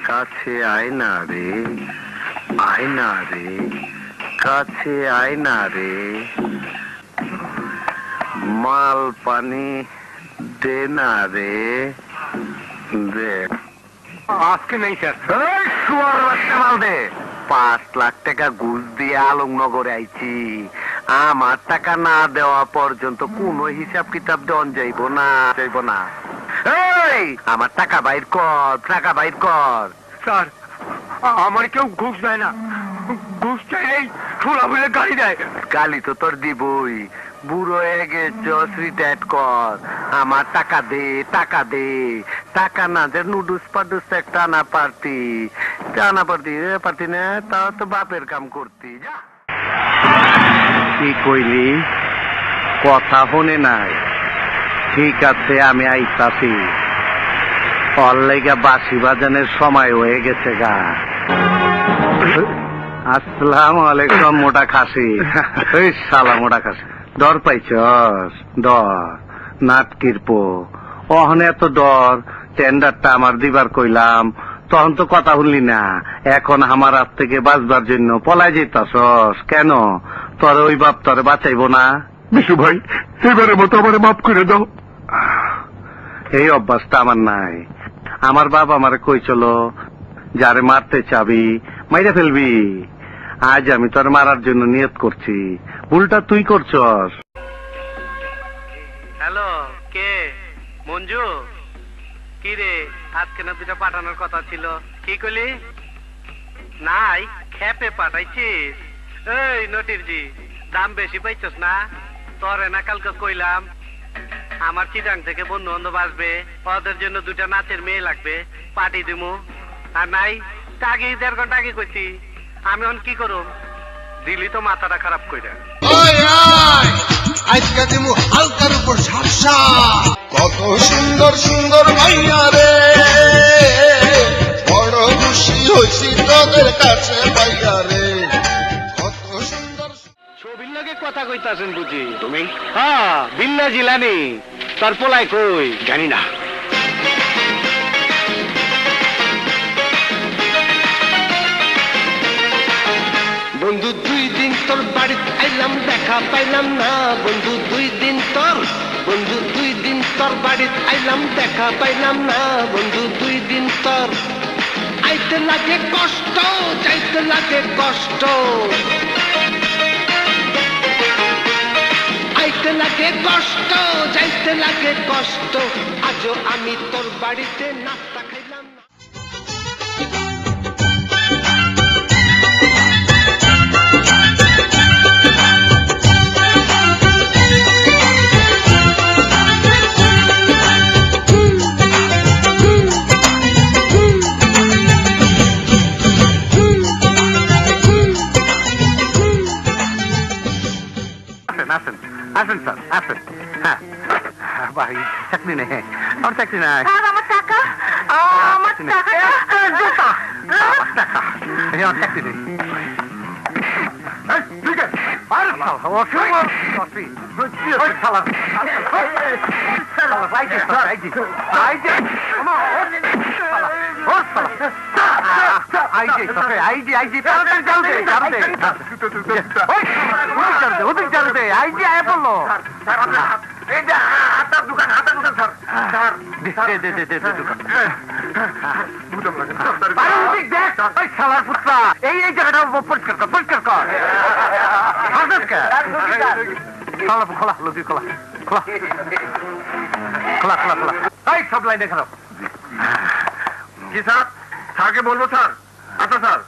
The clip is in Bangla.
কাছে আয় না রে, আয় না রে, কাছে আয় না রে, মাল পানি দে না রে, দে। আজকে নেই স্যার। 5 লাখ টাকা ঘুষ দিয়ে আলমনগরে আইছি, আমার টাকা না দেওয়া পর্যন্ত কোন হিসাব কিতাব দেওয়া যাইব না। এই আমার টাকা বাইর কর, টাকা বাইর কর। স্যার আমার কেউ ঘুষ দেয় না, ঘুষ চাইলেই ছোড়া বলে গাড়ি দেয়। গালি তো তোর দিবই, বুড়ো হয়ে গেছস, রিটায়ার্ড কর। আমার টাকা দে, টাকা দে, টাকা না দে নুডুস পাডুস একটা আনা পারতি না, তাও তো বাপের কাম করতি। যা কি কইলি, কথা শুনে নাই? ঠিক আছে, আমি আইতাছি। অল্লাইগা বাঁশি বাজানের সময় হয়ে গেছে গা। আসসালামু আলাইকুম মোটা খাসি। এই শালা মোটা খাসি, ডর পাইছস? ডর নাটকির পো অহনে এত ডর। টেন্ডারটা আমার দিবার কইলাম, তখন তো কথা শুনলি না। এখন আমার হাত থেকে বাঁচবার জন্য পলাই যেতাছস কেন? তোর ওই বাপ তোরে বাঁচাইব না? বিশু ভাই, এবারের মতো আমার মাফ করে দাও। এই অভ্যাসটা আমার নাই। আমার বাপ আমারে কই চলো, যারে মারতে চাবি মাইরা ফেলবি। আজ আমি তোর মারার জন্য নিয়ত করছি, ভুলটা তুই করছস। হ্যালো, কে? মঞ্জু? কি রে, আজকে না দুটা পাঠানোর কথা ছিল, কি কইলি? নাই, খেপে পাঠাইছিস? এই নটিরজি, দাম বেশি পাইছস না? তোরে না কালকে কইলাম আমার চিটাং থেকে বন্ধু বান্ধব আসবে, ওদের জন্য দুটা নাচের মেয়ে লাগবে, পার্টি দিমু। আর নাই, আগে 1.5 ঘন্টা আগে কইছি। আমি এখন কি করব? দিলি তো মাথাটা খারাপ কইরা। আজকে দিমু হালকার উপর ঝাপসা। কত সুন্দর সুন্দর মাইয়া রে, বড় খুশি হইছি তোদের কাছে মাইয়া রে। কত সুন্দর। ছবির লগে কথা কইতাছেন বুঝি তুমি? হ্যাঁ, বিল্লা জিলানি। তার পোলাই কই জানি না। বন্ধু 2 দিন তোর বাড়িতে আইলাম, দেখা পাইলাম না। বন্ধু 2 দিন তোর বাড়িতে আইলাম, দেখা পাইলাম না। বন্ধু 2 দিন তোর আইতে লাগে কষ্ট, যাইতে লাগে কষ্ট। আইতে লাগে কষ্ট, যাইতে লাগে কষ্ট। আজও আমি তোর বাড়িতে নাস্তা খাইলাম না। আসেন স্যার, আসেন। হ্যাঁ ভাই, চাকরি নেই, আমার চাকরি নাই। আমার টাকা, আমার টাকা, আমার টাকা, আমার চাকরি নেই। এই জায়গাটা পরিষ্কার কর, পরিষ্কার কর। খোলা লুকি, খোলা খোলা খোলা খোলা খোলা। সব লাইনে খারাপ। কি স্যার? স্যারকে বলবো স্যার? আচ্ছা স্যার।